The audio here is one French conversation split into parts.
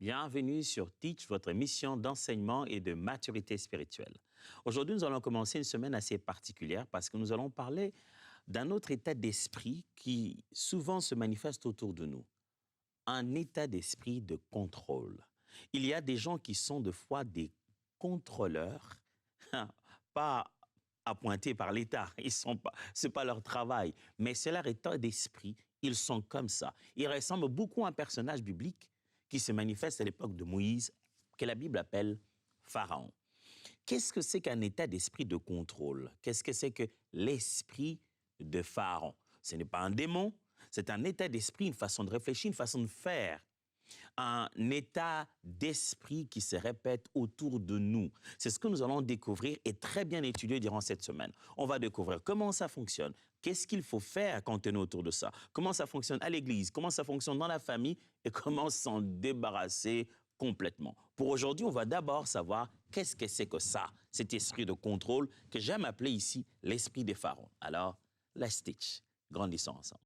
Bienvenue sur Teach, votre émission d'enseignement et de maturité spirituelle. Aujourd'hui, nous allons commencer une semaine assez particulière parce que nous allons parler d'un autre état d'esprit qui souvent se manifeste autour de nous. Un état d'esprit de contrôle. Il y a des gens qui sont de fois des contrôleurs, pas appointés par l'État, c'est pas leur travail, mais c'est leur état d'esprit. Ils sont comme ça. Ils ressemblent beaucoup à un personnage biblique qui se manifeste à l'époque de Moïse, que la Bible appelle Pharaon. Qu'est-ce que c'est qu'un état d'esprit de contrôle? Qu'est-ce que c'est que l'esprit de Pharaon? Ce n'est pas un démon, c'est un état d'esprit, une façon de réfléchir, une façon de faire. Un état d'esprit qui se répète autour de nous. C'est ce que nous allons découvrir et très bien étudier durant cette semaine. On va découvrir comment ça fonctionne, qu'est-ce qu'il faut faire quand on est autour de ça, comment ça fonctionne à l'église, comment ça fonctionne dans la famille et comment s'en débarrasser complètement. Pour aujourd'hui, on va d'abord savoir qu'est-ce que c'est que ça, cet esprit de contrôle que j'aime appeler ici l'esprit des pharaons. Alors, let's teach. Grandissons ensemble.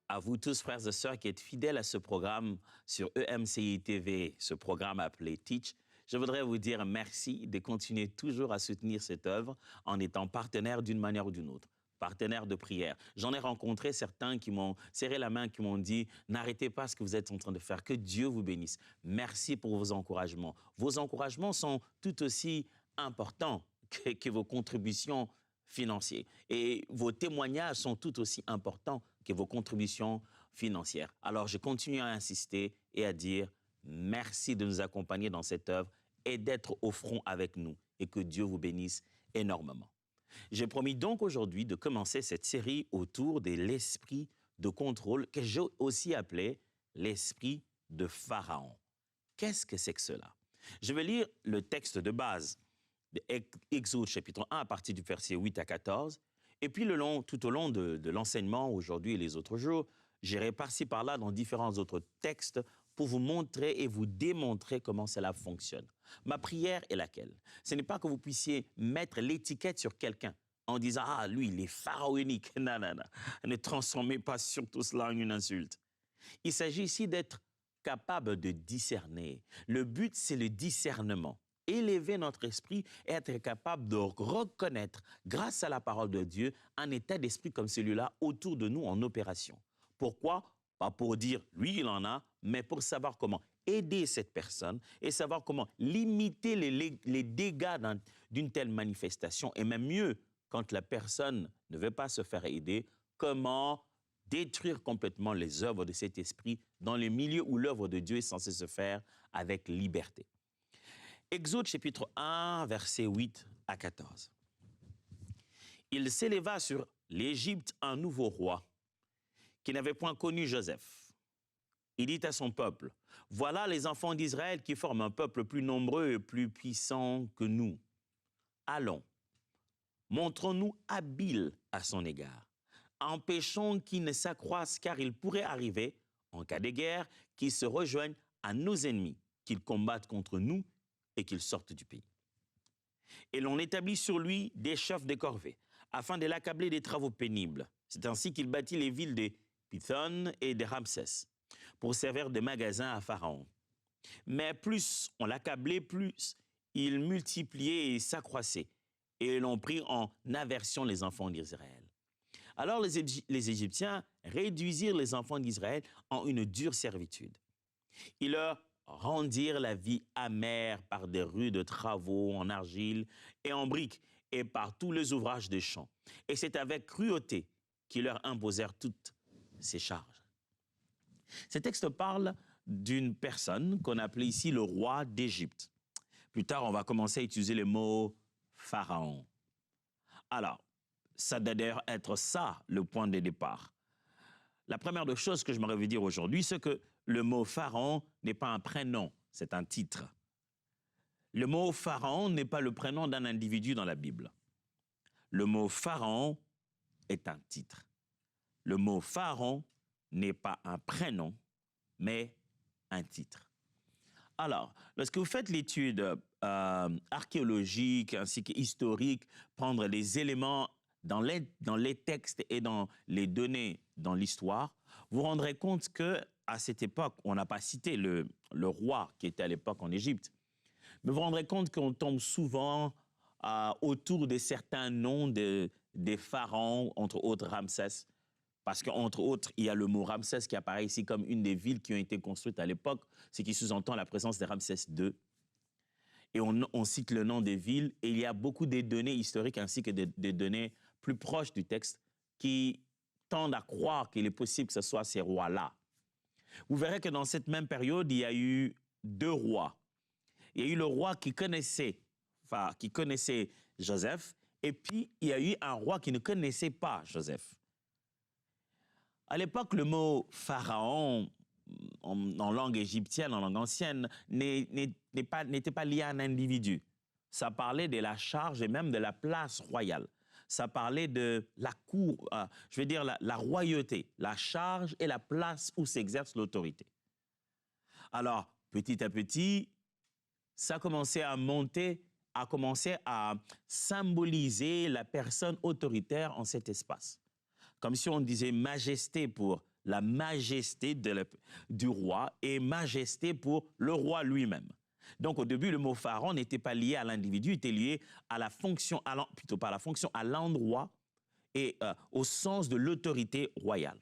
À vous tous, frères et sœurs, qui êtes fidèles à ce programme sur EMCI TV, ce programme appelé Teach, je voudrais vous dire merci de continuer toujours à soutenir cette œuvre en étant partenaire d'une manière ou d'une autre, partenaire de prière. J'en ai rencontré certains qui m'ont serré la main, qui m'ont dit « N'arrêtez pas ce que vous êtes en train de faire, que Dieu vous bénisse. Merci pour vos encouragements. » Vos encouragements sont tout aussi importants que vos contributions financières. Et vos témoignages sont tout aussi importants que vos contributions financières. Alors, je continue à insister et à dire merci de nous accompagner dans cette œuvre et d'être au front avec nous et que Dieu vous bénisse énormément. J'ai promis donc aujourd'hui de commencer cette série autour de l'esprit de contrôle que j'ai aussi appelé l'esprit de Pharaon. Qu'est-ce que c'est que cela? Je vais lire le texte de base de Exode chapitre 1 à partir du verset 8 à 14. Et puis, tout au long de l'enseignement, aujourd'hui et les autres jours, j'irai par-ci, par-là dans différents autres textes pour vous montrer et vous démontrer comment cela fonctionne. Ma prière est laquelle? Ce n'est pas que vous puissiez mettre l'étiquette sur quelqu'un en disant « Ah, lui, il est pharaonique. » Non, non, non. Ne transformez pas surtout cela en une insulte. Il s'agit ici d'être capable de discerner. Le but, c'est le discernement. Élever notre esprit et être capable de reconnaître, grâce à la parole de Dieu, un état d'esprit comme celui-là autour de nous en opération. Pourquoi? Pas pour dire « lui, il en a », mais pour savoir comment aider cette personne et savoir comment limiter les dégâts d'une telle manifestation. Et même mieux, quand la personne ne veut pas se faire aider, comment détruire complètement les œuvres de cet esprit dans le milieu où l'œuvre de Dieu est censée se faire avec liberté. Exode chapitre 1, versets 8 à 14. Il s'éleva sur l'Égypte un nouveau roi qui n'avait point connu Joseph. Il dit à son peuple, « Voilà les enfants d'Israël qui forment un peuple plus nombreux et plus puissant que nous. Allons, montrons-nous habiles à son égard. Empêchons qu'ils ne s'accroissent car il pourrait arriver, en cas de guerre, qu'ils se rejoignent à nos ennemis, qu'ils combattent contre nous et qu'il sorte du pays. Et l'on établit sur lui des chefs de corvée, afin de l'accabler des travaux pénibles. C'est ainsi qu'il bâtit les villes de Pithon et de Ramsès, pour servir de magasins à Pharaon. Mais plus on l'accablait, plus il multipliait et s'accroissait, et l'on prit en aversion les enfants d'Israël. Alors les Égyptiens réduisirent les enfants d'Israël en une dure servitude. Ils leur rendirent la vie amère par des rudes travaux en argile et en briques et par tous les ouvrages des champs. Et c'est avec cruauté qu'ils leur imposèrent toutes ces charges. Ce texte parle d'une personne qu'on appelait ici le roi d'Égypte. Plus tard, on va commencer à utiliser le mot pharaon. Alors, ça doit d'ailleurs être ça le point de départ. La première des choses que je m'aurais voulu dire aujourd'hui, c'est que le mot pharaon n'est pas un prénom, c'est un titre. Le mot pharaon n'est pas le prénom d'un individu dans la Bible. Le mot pharaon est un titre. Le mot pharaon n'est pas un prénom, mais un titre. Alors, lorsque vous faites l'étude archéologique ainsi qu'historique, prendre les éléments dans les textes et dans les données dans l'histoire, vous rendrez compte qu'à cette époque, on n'a pas cité le roi qui était à l'époque en Égypte, mais vous rendrez compte qu'on tombe souvent autour de certains noms des pharaons, entre autres Ramsès, parce qu'entre autres, il y a le mot Ramsès qui apparaît ici comme une des villes qui ont été construites à l'époque, ce qui sous-entend la présence de Ramsès II. Et on cite le nom des villes, et il y a beaucoup de données historiques ainsi que des données plus proches du texte qui tendent à croire qu'il est possible que ce soit ces rois-là. Vous verrez que dans cette même période, il y a eu deux rois. Il y a eu le roi qui connaissait Joseph, et puis il y a eu un roi qui ne connaissait pas Joseph. À l'époque, le mot pharaon, en langue égyptienne, en langue ancienne, n'était pas lié à un individu. Ça parlait de la charge et même de la place royale. Ça parlait de la cour, je veux dire la royauté, la charge et la place où s'exerce l'autorité. Alors, petit à petit, ça a commencé à monter, a commencé à symboliser la personne autoritaire en cet espace. Comme si on disait majesté pour la majesté du roi et majesté pour le roi lui-même. Donc au début, le mot pharaon n'était pas lié à l'individu, il était lié à la fonction, plutôt par la fonction à l'endroit et au sens de l'autorité royale.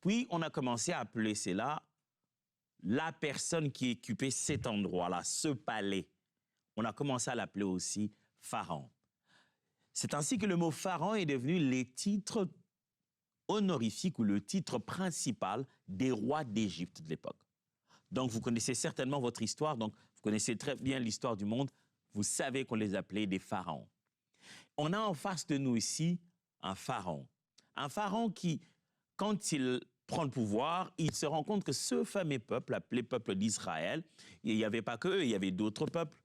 Puis on a commencé à appeler cela la personne qui occupait cet endroit-là, ce palais. On a commencé à l'appeler aussi pharaon. C'est ainsi que le mot pharaon est devenu les titres honorifique ou le titre principal des rois d'Égypte de l'époque. Donc, vous connaissez certainement votre histoire, donc vous connaissez très bien l'histoire du monde, vous savez qu'on les appelait des pharaons. On a en face de nous ici un pharaon qui, quand il prend le pouvoir, il se rend compte que ce fameux peuple, appelé peuple d'Israël, il n'y avait pas qu'eux, il y avait d'autres peuples.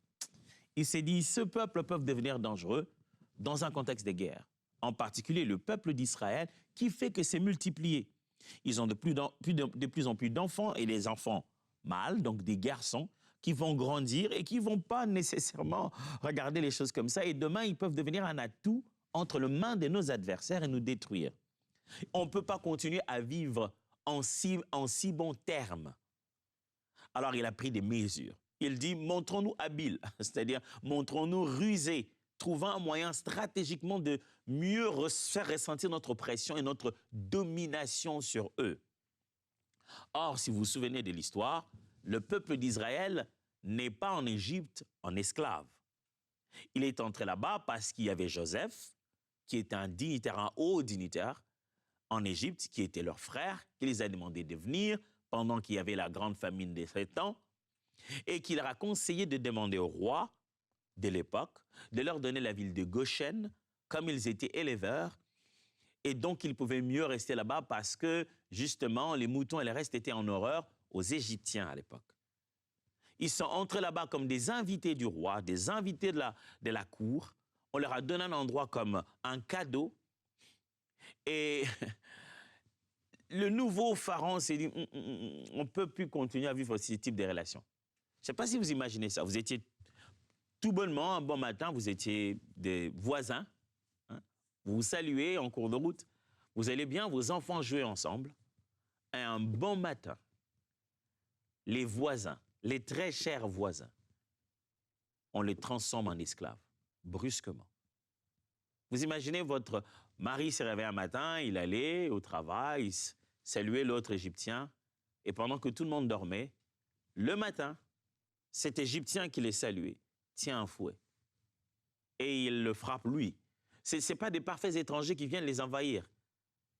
Il s'est dit, ce peuple peut devenir dangereux dans un contexte de guerre. En particulier le peuple d'Israël, qui fait que c'est multiplié. Ils ont de plus en plus d'enfants, et les enfants mâles, donc des garçons, qui vont grandir et qui ne vont pas nécessairement regarder les choses comme ça. Et demain, ils peuvent devenir un atout entre les mains de nos adversaires et nous détruire. On ne peut pas continuer à vivre en si bons termes. Alors, il a pris des mesures. Il dit, montrons-nous habiles, c'est-à-dire montrons-nous rusés, trouvant un moyen stratégiquement de mieux faire ressentir notre oppression et notre domination sur eux. Or, si vous vous souvenez de l'histoire, le peuple d'Israël n'est pas en Égypte en esclave. Il est entré là-bas parce qu'il y avait Joseph, qui était un dignitaire, un haut dignitaire, en Égypte, qui était leur frère, qui les a demandé de venir pendant qu'il y avait la grande famine des 7 ans, et qui leur a conseillé de demander au roi de l'époque, de leur donner la ville de Goshen, comme ils étaient éleveurs, et donc ils pouvaient mieux rester là-bas parce que, justement, les moutons et le reste étaient en horreur aux Égyptiens à l'époque. Ils sont entrés là-bas comme des invités du roi, des invités de la cour. On leur a donné un endroit comme un cadeau. Et le nouveau pharaon s'est dit, on ne peut plus continuer à vivre ce type de relations. Je ne sais pas si vous imaginez ça. Vous étiez tout bonnement, un bon matin, vous étiez des voisins. Hein, vous vous saluez en cours de route. Vous allez bien, vos enfants jouer ensemble. Et un bon matin, les voisins, les très chers voisins, on les transforme en esclaves, brusquement. Vous imaginez, votre mari se réveille un matin, il allait au travail, il saluait l'autre Égyptien, et pendant que tout le monde dormait, le matin, cet Égyptien qui les saluait tient un fouet. Et il le frappe lui. Ce n'est pas des parfaits étrangers qui viennent les envahir.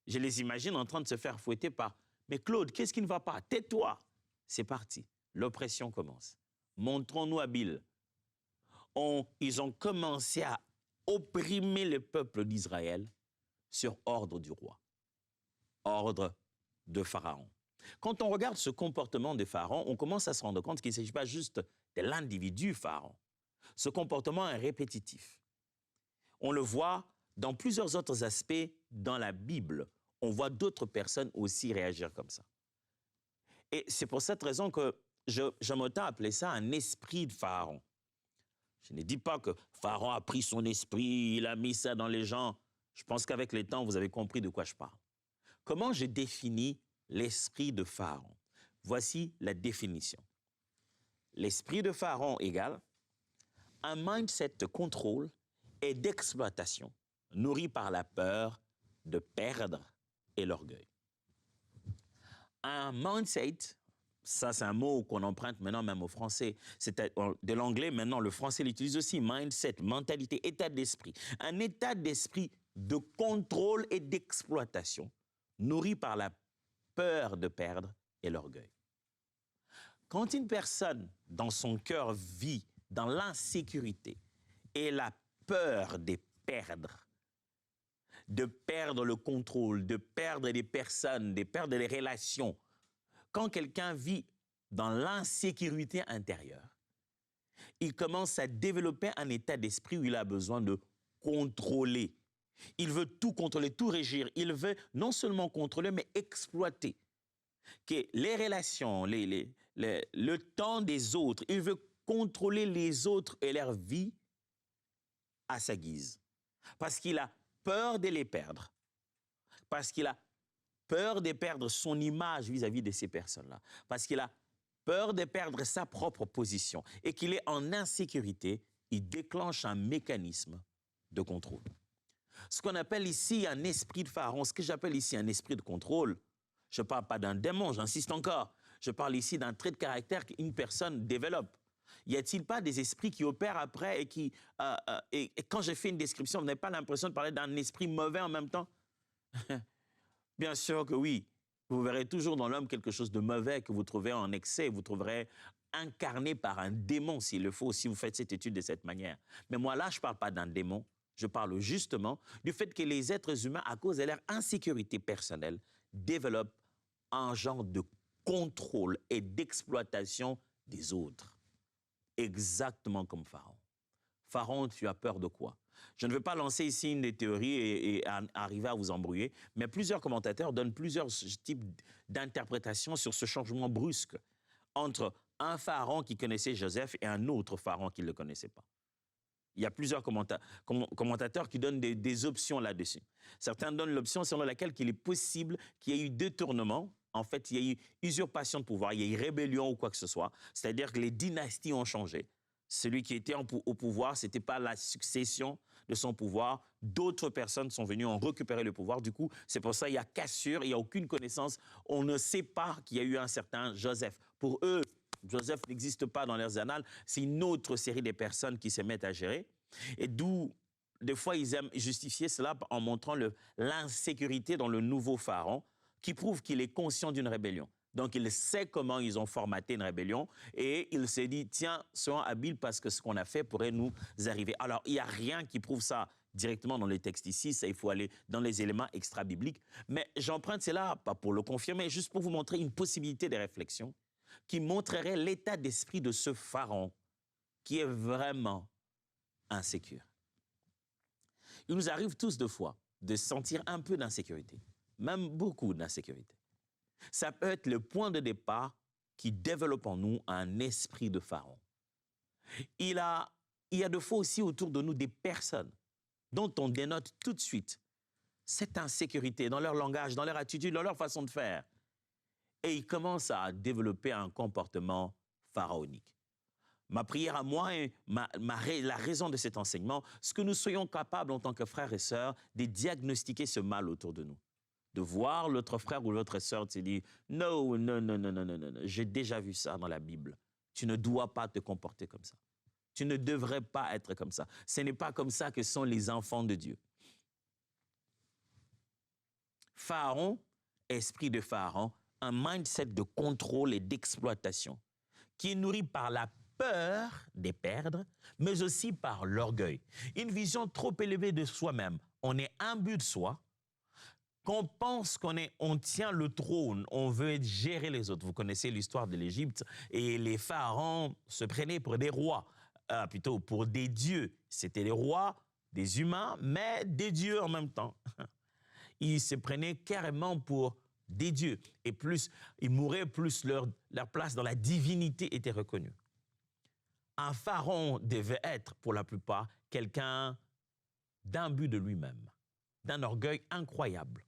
Je les imagine en train de se faire fouetter par « Mais Claude, qu'est-ce qui ne va pas? Tais-toi » C'est parti. L'oppression commence. Montrons-nous habiles. Ils ont commencé à opprimer le peuple d'Israël sur ordre du roi. Ordre de Pharaon. Quand on regarde ce comportement de Pharaon, on commence à se rendre compte qu'il ne s'agit pas juste de l'individu Pharaon. Ce comportement est répétitif. On le voit dans plusieurs autres aspects dans la Bible. On voit d'autres personnes aussi réagir comme ça. Et c'est pour cette raison que j'aime tant appeler ça un esprit de Pharaon. Je ne dis pas que Pharaon a pris son esprit, il a mis ça dans les gens. Je pense qu'avec le temps, vous avez compris de quoi je parle. Comment je définis l'esprit de Pharaon? Voici la définition. L'esprit de Pharaon égale un mindset de contrôle et d'exploitation nourri par la peur de perdre et l'orgueil. Un mindset, ça c'est un mot qu'on emprunte maintenant même au français, c'est de l'anglais maintenant, le français l'utilise aussi, mindset, mentalité, état d'esprit. Un état d'esprit de contrôle et d'exploitation nourri par la peur de perdre et l'orgueil. Quand une personne dans son cœur vit dans l'insécurité et la peur de perdre le contrôle, de perdre des personnes, de perdre les relations, quand quelqu'un vit dans l'insécurité intérieure, il commence à développer un état d'esprit où il a besoin de contrôler. Il veut tout contrôler, tout régir. Il veut non seulement contrôler, mais exploiter. Que les relations, le temps des autres, il veut contrôler les autres et leur vie à sa guise. Parce qu'il a peur de les perdre. Parce qu'il a peur de perdre son image vis-à-vis de ces personnes-là. Parce qu'il a peur de perdre sa propre position et qu'il est en insécurité, il déclenche un mécanisme de contrôle. Ce qu'on appelle ici un esprit de Pharaon, ce que j'appelle ici un esprit de contrôle, je ne parle pas d'un démon, j'insiste encore. Je parle ici d'un trait de caractère qu'une personne développe. Y a-t-il pas des esprits qui opèrent après et qui... et quand je fais une description, vous n'avez pas l'impression de parler d'un esprit mauvais en même temps? Bien sûr que oui. Vous verrez toujours dans l'homme quelque chose de mauvais que vous trouvez en excès. Vous trouverez incarné par un démon s'il le faut, si vous faites cette étude de cette manière. Mais moi, là, je ne parle pas d'un démon. Je parle justement du fait que les êtres humains, à cause de leur insécurité personnelle, développent un genre de contrôle et d'exploitation des autres. Exactement comme Pharaon. Pharaon, tu as peur de quoi? Je ne veux pas lancer ici une des théories et arriver à vous embrouiller, mais plusieurs commentateurs donnent plusieurs types d'interprétations sur ce changement brusque entre un Pharaon qui connaissait Joseph et un autre Pharaon qui ne le connaissait pas. Il y a plusieurs commentateurs qui donnent des options là-dessus. Certains donnent l'option selon laquelle il est possible qu'il y ait eu détournement. En fait, il y a eu usurpation de pouvoir, il y a eu rébellion ou quoi que ce soit. C'est-à-dire que les dynasties ont changé. Celui qui était au pouvoir, ce n'était pas la succession de son pouvoir. D'autres personnes sont venues en récupérer le pouvoir. Du coup, c'est pour ça qu'il y a cassure, il n'y a aucune connaissance. On ne sait pas qu'il y a eu un certain Joseph. Pour eux, Joseph n'existe pas dans leurs annales. C'est une autre série de personnes qui se mettent à gérer. Et d'où, des fois, ils aiment justifier cela en montrant l'insécurité dans le nouveau Pharaon, qui prouve qu'il est conscient d'une rébellion. Donc, il sait comment ils ont formaté une rébellion et il s'est dit, tiens, soyons habiles parce que ce qu'on a fait pourrait nous arriver. Alors, il n'y a rien qui prouve ça directement dans les textes ici, ça, il faut aller dans les éléments extra-bibliques. Mais j'emprunte cela, pas pour le confirmer, juste pour vous montrer une possibilité de réflexion qui montrerait l'état d'esprit de ce Pharaon qui est vraiment insécure. Il nous arrive tous deux fois de sentir un peu d'insécurité, même beaucoup d'insécurité. Ça peut être le point de départ qui développe en nous un esprit de Pharaon. Il y a de fois aussi autour de nous des personnes dont on dénote tout de suite cette insécurité dans leur langage, dans leur attitude, dans leur façon de faire. Et ils commencent à développer un comportement pharaonique. Ma prière à moi et la raison de cet enseignement, c'est que nous soyons capables en tant que frères et sœurs de diagnostiquer ce mal autour de nous. De voir l'autre frère ou l'autre sœur se dire « Non, non, non, non, non, non, non, j'ai déjà vu ça dans la Bible. Tu ne dois pas te comporter comme ça. Tu ne devrais pas être comme ça. Ce n'est pas comme ça que sont les enfants de Dieu. » Pharaon, esprit de Pharaon, un mindset de contrôle et d'exploitation qui est nourri par la peur de perdre, mais aussi par l'orgueil. Une vision trop élevée de soi-même. On est imbu de soi. Qu'on pense on tient le trône, on veut gérer les autres. Vous connaissez l'histoire de l'Égypte et les pharaons se prenaient pour des rois, plutôt pour des dieux. C'était les rois des humains, mais des dieux en même temps. Ils se prenaient carrément pour des dieux. Et plus ils mouraient, plus leur place dans la divinité était reconnue. Un pharaon devait être, pour la plupart, quelqu'un d'imbu de lui-même. d'un orgueil incroyable.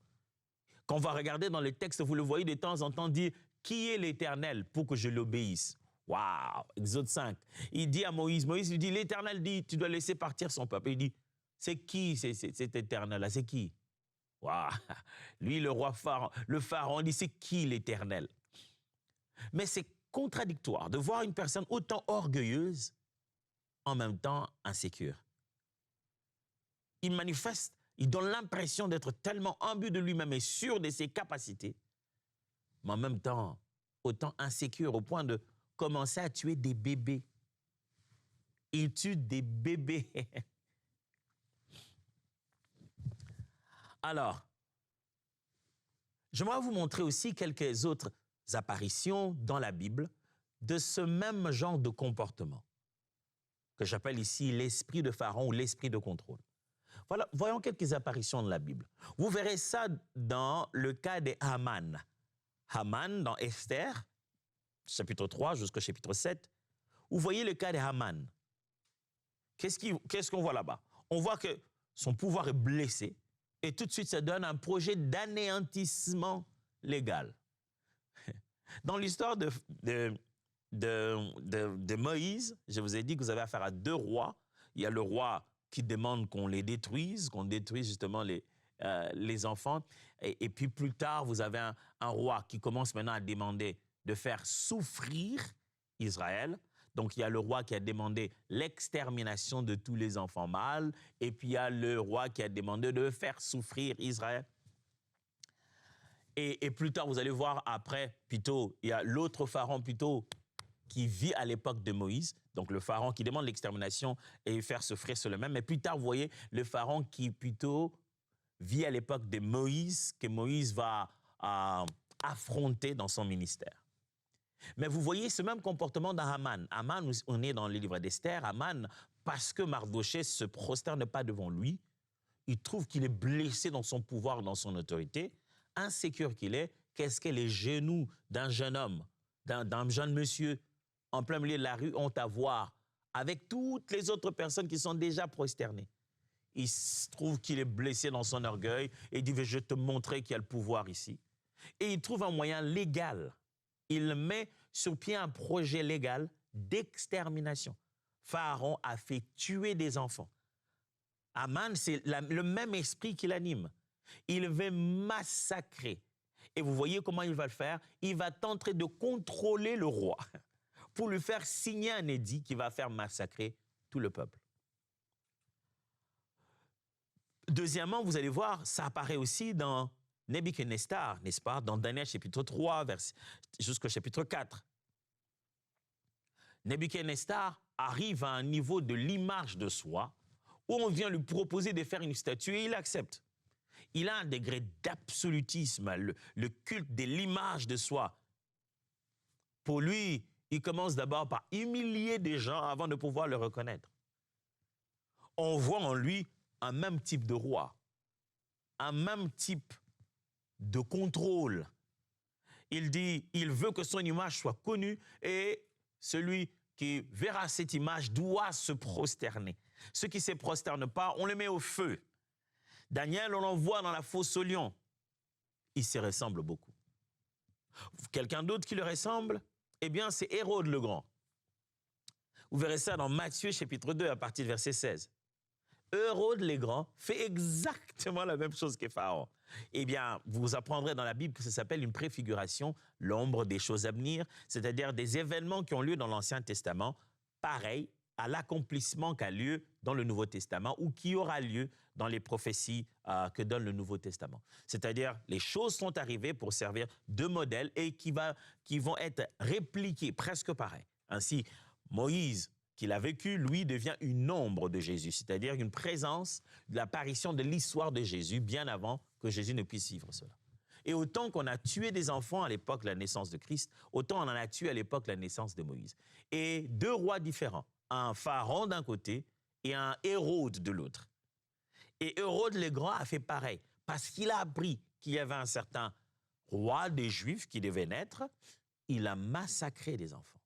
Quand on va regarder dans les textes, vous le voyez de temps en temps dire « Qui est l'Éternel pour que je l'obéisse ?» Waouh, Exode 5. Il dit à Moïse, Moïse lui dit, l'Éternel dit, tu dois laisser partir son peuple. Il dit, c'est qui cet Éternel-là, c'est qui? Waouh, lui, le roi Pharaon, le Pharaon dit, c'est qui l'Éternel? Mais c'est contradictoire de voir une personne autant orgueilleuse, en même temps insécure. Il manifeste, il donne l'impression d'être tellement imbu de lui-même et sûr de ses capacités, mais en même temps autant insécure au point de commencer à tuer des bébés. Il tue des bébés. Alors, j'aimerais vous montrer aussi quelques autres apparitions dans la Bible de ce même genre de comportement, que j'appelle ici l'esprit de Pharaon ou l'esprit de contrôle. Voilà, voyons quelques apparitions de la Bible. Vous verrez ça dans le cas de Haman. Haman, dans Esther, chapitre 3 jusqu'au chapitre 7, vous voyez le cas de Haman. Qu'est-ce qu'on voit là-bas? On voit que son pouvoir est blessé et tout de suite, ça donne un projet d'anéantissement légal. Dans l'histoire de Moïse, je vous ai dit que vous avez affaire à deux rois. Il y a le roi qui demande qu'on les détruise, qu'on détruise justement les enfants. Et puis plus tard, vous avez un roi qui commence maintenant à demander de faire souffrir Israël. Donc, il y a le roi qui a demandé l'extermination de tous les enfants mâles. Et puis, il y a le roi qui a demandé de faire souffrir Israël. Et plus tard, vous allez voir après, plutôt, il y a l'autre pharaon plutôt qui vit à l'époque de Moïse. Donc, le pharaon qui demande l'extermination et faire souffrir sur le même. Mais plus tard, vous voyez, le pharaon qui plutôt vit à l'époque de Moïse, que Moïse va affronter dans son ministère. Mais vous voyez ce même comportement dans Haman. Haman, on est dans le livre d'Esther. Haman, parce que Mardochée se prosterne pas devant lui, il trouve qu'il est blessé dans son pouvoir, dans son autorité, insécure qu'il est, qu'est-ce que les genoux d'un jeune homme, d'un jeune monsieur, en plein milieu de la rue, ont à voir avec toutes les autres personnes qui sont déjà prosternées. Il trouve qu'il est blessé dans son orgueil et il dit, je vais te montrer qu'il y a le pouvoir ici. Et il trouve un moyen légal. Il met sur pied un projet légal d'extermination. Pharaon a fait tuer des enfants. Haman, c'est le même esprit qui l'anime. Il veut massacrer. Et vous voyez comment il va le faire? Il va tenter de contrôler le roi pour lui faire signer un édit qui va faire massacrer tout le peuple. Deuxièmement, vous allez voir, ça apparaît aussi dans Nebuchadnezzar, n'est-ce pas? Dans Daniel chapitre 3 jusqu'au chapitre 4. Nebuchadnezzar arrive à un niveau de l'image de soi où on vient lui proposer de faire une statue et il accepte. Il a un degré d'absolutisme, le culte de l'image de soi. Pour lui, il commence d'abord par humilier des gens avant de pouvoir le reconnaître. On voit en lui un même type de roi, un même type de contrôle. Il dit, il veut que son image soit connue et celui qui verra cette image doit se prosterner. Ceux qui ne se prosternent pas, on les met au feu. Daniel, on l'envoie dans la fosse aux lions. Il se ressemble beaucoup. Quelqu'un d'autre qui le ressemble? Eh bien, c'est Hérode le Grand. Vous verrez ça dans Matthieu chapitre 2 à partir du verset 16. Hérode le Grand fait exactement la même chose que Pharaon. Eh bien, vous apprendrez dans la Bible que ça s'appelle une préfiguration, l'ombre des choses à venir, c'est-à-dire des événements qui ont lieu dans l'Ancien Testament, pareil à l'accomplissement qu'a lieu dans le Nouveau Testament ou qui aura lieu dans les prophéties que donne le Nouveau Testament. C'est-à-dire, les choses sont arrivées pour servir de modèle et qui vont être répliquées presque pareil. Ainsi, Moïse, qu'il a vécu, lui, devient une ombre de Jésus, c'est-à-dire une présence de l'apparition de l'histoire de Jésus bien avant que Jésus ne puisse vivre cela. Et autant qu'on a tué des enfants à l'époque de la naissance de Christ, autant on en a tué à l'époque de la naissance de Moïse. Et deux rois différents, un Pharaon d'un côté et un Hérode de l'autre. Et Hérode le Grand a fait pareil, parce qu'il a appris qu'il y avait un certain roi des Juifs qui devait naître, il a massacré des enfants.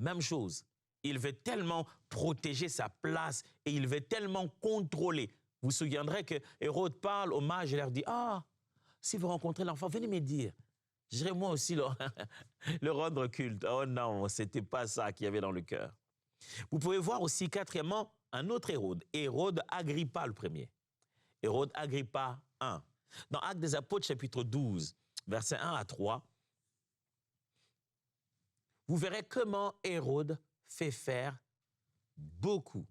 Même chose, il veut tellement protéger sa place et il veut tellement contrôler Vous vous souviendrez que Hérode parle aux mages et leur dit « Ah, si vous rencontrez l'enfant, venez me dire. J'irai moi aussi le rendre culte. » Oh non, ce n'était pas ça qu'il y avait dans le cœur. Vous pouvez voir aussi, quatrièmement, un autre Hérode, Hérode Agrippa le premier. Hérode Agrippa I. Dans Actes des Apôtres, chapitre 12, versets 1 à 3, vous verrez comment Hérode fait faire beaucoup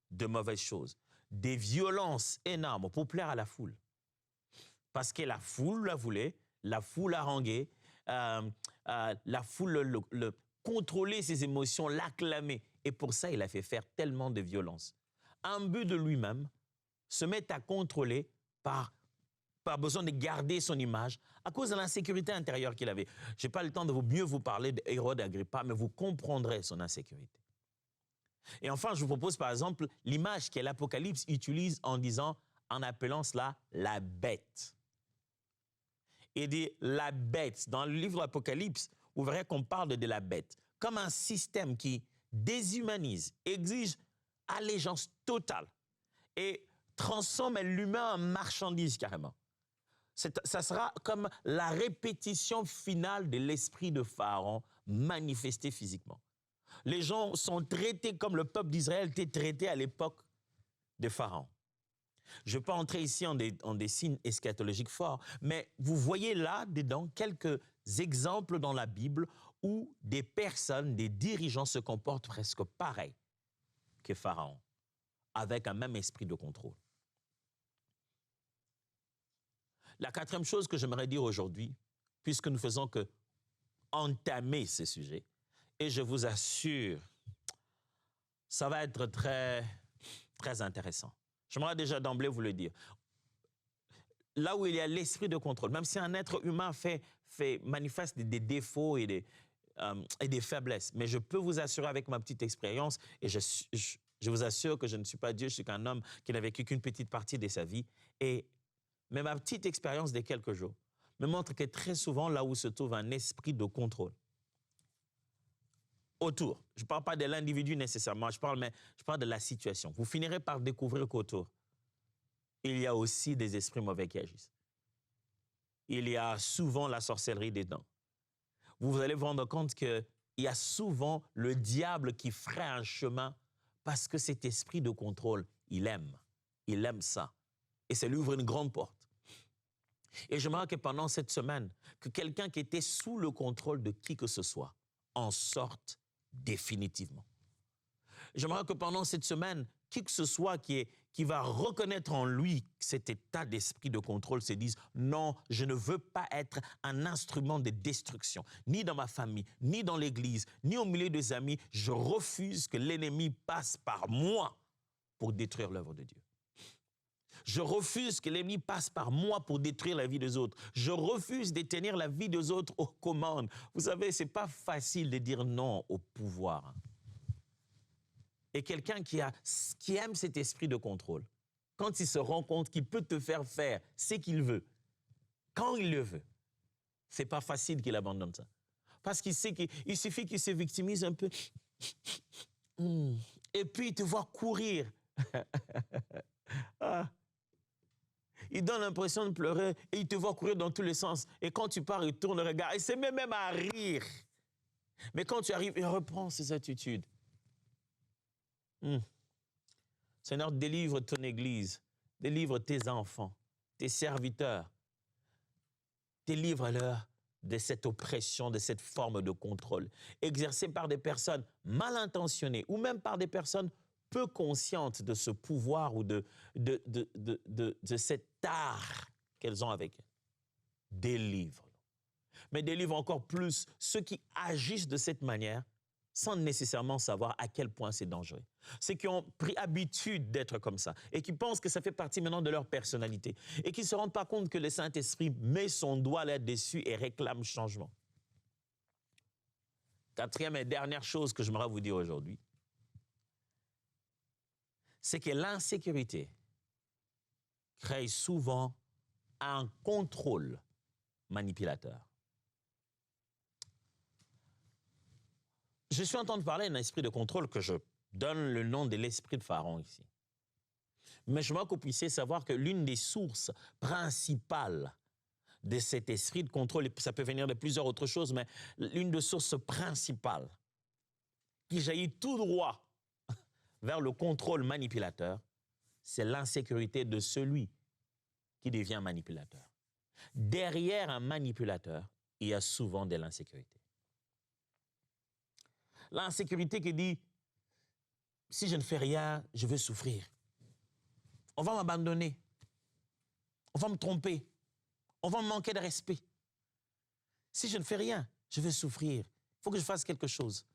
de mauvaises choses, des violences énormes pour plaire à la foule. Parce que la foule la voulait, la foule haranguait, la foule le contrôlait ses émotions, l'acclamait. Et pour ça, il a fait faire tellement de violences. Un but de lui-même, se met à contrôler par besoin de garder son image à cause de l'insécurité intérieure qu'il avait. Je n'ai pas le temps de mieux vous parler d'Hérode Agrippa, mais vous comprendrez son insécurité. Et enfin, je vous propose par exemple l'image que l'Apocalypse utilise en appelant cela la bête. Il dit la bête. Dans le livre de l'Apocalypse, vous verrez qu'on parle de la bête comme un système qui déshumanise, exige allégeance totale et transforme l'humain en marchandise carrément. Ça sera comme la répétition finale de l'esprit de Pharaon manifesté physiquement. Les gens sont traités comme le peuple d'Israël était traité à l'époque de Pharaon. Je ne vais pas entrer ici en des signes eschatologiques forts, mais vous voyez là-dedans quelques exemples dans la Bible où des personnes, des dirigeants se comportent presque pareil que Pharaon, avec un même esprit de contrôle. La quatrième chose que j'aimerais dire aujourd'hui, puisque nous faisons que entamer ce sujet, et je vous assure, ça va être très, très intéressant. J'aimerais déjà d'emblée vous le dire. Là où il y a l'esprit de contrôle, même si un être humain manifeste des défauts et des faiblesses, mais je peux vous assurer avec ma petite expérience, et je vous assure que je ne suis pas Dieu, je suis qu'un homme qui n'a vécu qu'une petite partie de sa vie, mais ma petite expérience des quelques jours me montre que très souvent, là où se trouve un esprit de contrôle, autour, je ne parle pas de l'individu nécessairement, je parle de la situation. Vous finirez par découvrir qu'autour, il y a aussi des esprits mauvais qui agissent. Il y a souvent la sorcellerie dedans. Vous allez vous rendre compte qu'il y a souvent le diable qui ferait un chemin parce que cet esprit de contrôle, il aime ça. Et ça lui ouvre une grande porte. Et j'aimerais que pendant cette semaine, que quelqu'un qui était sous le contrôle de qui que ce soit en sorte définitivement. J'aimerais que pendant cette semaine, qui que ce soit qui va reconnaître en lui cet état d'esprit de contrôle se dise « Non, je ne veux pas être un instrument de destruction, ni dans ma famille, ni dans l'Église, ni au milieu des amis. Je refuse que l'ennemi passe par moi pour détruire l'œuvre de Dieu. Je refuse que l'ennemi passe par moi pour détruire la vie des autres. Je refuse de tenir la vie des autres aux commandes. » Vous savez, ce n'est pas facile de dire non au pouvoir. Et quelqu'un qui aime cet esprit de contrôle, quand il se rend compte qu'il peut te faire ce qu'il veut, quand il le veut, ce n'est pas facile qu'il abandonne ça. Parce qu'il sait qu'il suffit qu'il se victimise un peu. Et puis il te voit courir. Ah. Il donne l'impression de pleurer et il te voit courir dans tous les sens. Et quand tu pars, il tourne le regard et se met même à rire. Mais quand tu arrives, il reprend ses attitudes. Seigneur, délivre ton Église, délivre tes enfants, tes serviteurs. Délivre-leur de cette oppression, de cette forme de contrôle, exercée par des personnes mal intentionnées ou même par des personnes peu conscientes de ce pouvoir ou de cet art qu'elles ont avec elles. Délivre. Mais délivre encore plus ceux qui agissent de cette manière sans nécessairement savoir à quel point c'est dangereux. Ceux qui ont pris habitude d'être comme ça et qui pensent que ça fait partie maintenant de leur personnalité et qui ne se rendent pas compte que le Saint-Esprit met son doigt là-dessus et réclame changement. Quatrième et dernière chose que j'aimerais vous dire aujourd'hui, c'est que l'insécurité crée souvent un contrôle manipulateur. Je suis en train de parler d'un esprit de contrôle que je donne le nom de l'esprit de Pharaon ici. Mais je veux que vous puissiez savoir que l'une des sources principales de cet esprit de contrôle, ça peut venir de plusieurs autres choses, mais l'une des sources principales qui jaillit tout droit vers le contrôle manipulateur, c'est l'insécurité de celui qui devient manipulateur. Derrière un manipulateur, il y a souvent de l'insécurité. L'insécurité qui dit, si je ne fais rien, je vais souffrir. On va m'abandonner. On va me tromper. On va me manquer de respect. Si je ne fais rien, je vais souffrir. Il faut que je fasse quelque chose.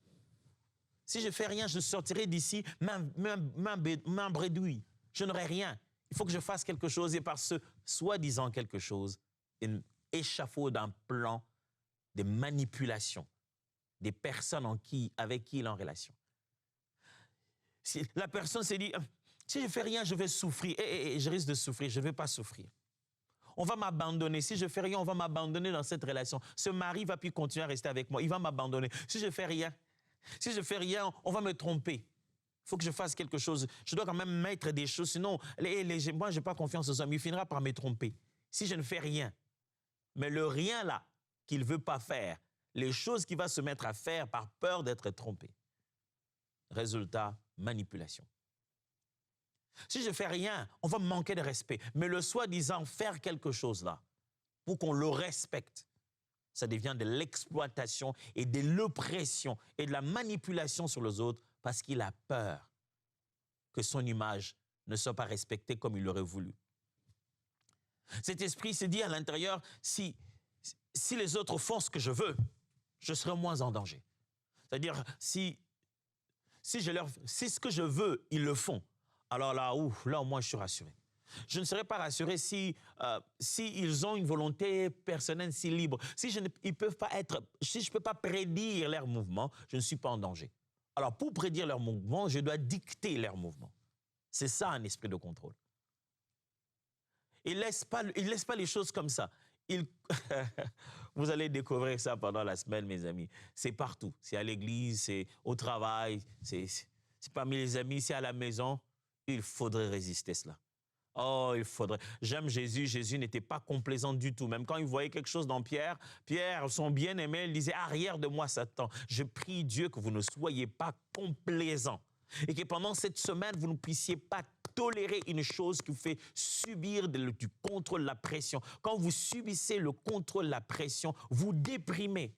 Si je ne fais rien, je sortirai d'ici main bredouille. Je n'aurai rien. Il faut que je fasse quelque chose. Et par ce soi-disant quelque chose, une échafaude d'un plan de manipulation des personnes avec qui il est en relation. Si la personne s'est dit, si je ne fais rien, je vais souffrir. Et je risque de souffrir, je ne vais pas souffrir. On va m'abandonner. Si je ne fais rien, on va m'abandonner dans cette relation. Ce mari va plus continuer à rester avec moi. Il va m'abandonner. Si je ne fais rien, on va me tromper. Il faut que je fasse quelque chose. Je dois quand même mettre des choses. Sinon, moi, je n'ai pas confiance aux hommes. Il finira par me tromper. Si je ne fais rien. Mais le rien là, qu'il ne veut pas faire, les choses qu'il va se mettre à faire par peur d'être trompé. Résultat, manipulation. Si je ne fais rien, on va me manquer de respect. Mais le soi-disant faire quelque chose là, pour qu'on le respecte, ça devient de l'exploitation et de l'oppression et de la manipulation sur les autres parce qu'il a peur que son image ne soit pas respectée comme il l'aurait voulu. Cet esprit se dit à l'intérieur, si les autres font ce que je veux, je serai moins en danger. C'est-à-dire, si ce que je veux, ils le font, alors là, au moins, je suis rassuré. Je ne serai pas rassuré si ils ont une volonté personnelle si libre. Si je ne peux pas prédire leurs mouvements, je ne suis pas en danger. Alors, pour prédire leurs mouvements, je dois dicter leurs mouvements. C'est ça un esprit de contrôle. Il ne laisse pas les choses comme ça. Vous allez découvrir ça pendant la semaine, mes amis. C'est partout. C'est à l'église, c'est au travail, c'est parmi les amis, c'est à la maison. Il faudrait résister cela. Oh, il faudrait. J'aime Jésus. Jésus n'était pas complaisant du tout. Même quand il voyait quelque chose dans Pierre, son bien-aimé, il disait « Arrière de moi, Satan. Je prie Dieu que vous ne soyez pas complaisant. Et que pendant cette semaine, vous ne puissiez pas tolérer une chose qui vous fait subir du contrôle, la pression. Quand vous subissez le contrôle, la pression, vous déprimez.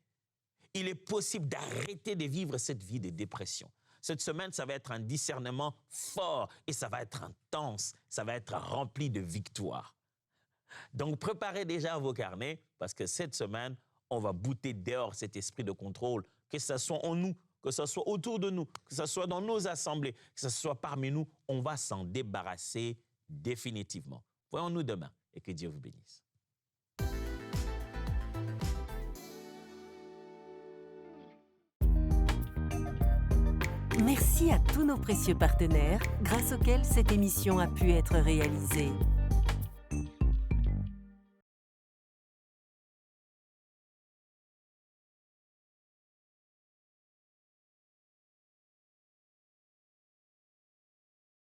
Il est possible d'arrêter de vivre cette vie de dépression. Cette semaine, ça va être un discernement fort et ça va être intense. Ça va être rempli de victoire. Donc, préparez déjà vos carnets parce que cette semaine, on va bouter dehors cet esprit de contrôle, que ce soit en nous, que ce soit autour de nous, que ce soit dans nos assemblées, que ce soit parmi nous, on va s'en débarrasser définitivement. Voyons-nous demain et que Dieu vous bénisse. Merci à tous nos précieux partenaires grâce auxquels cette émission a pu être réalisée.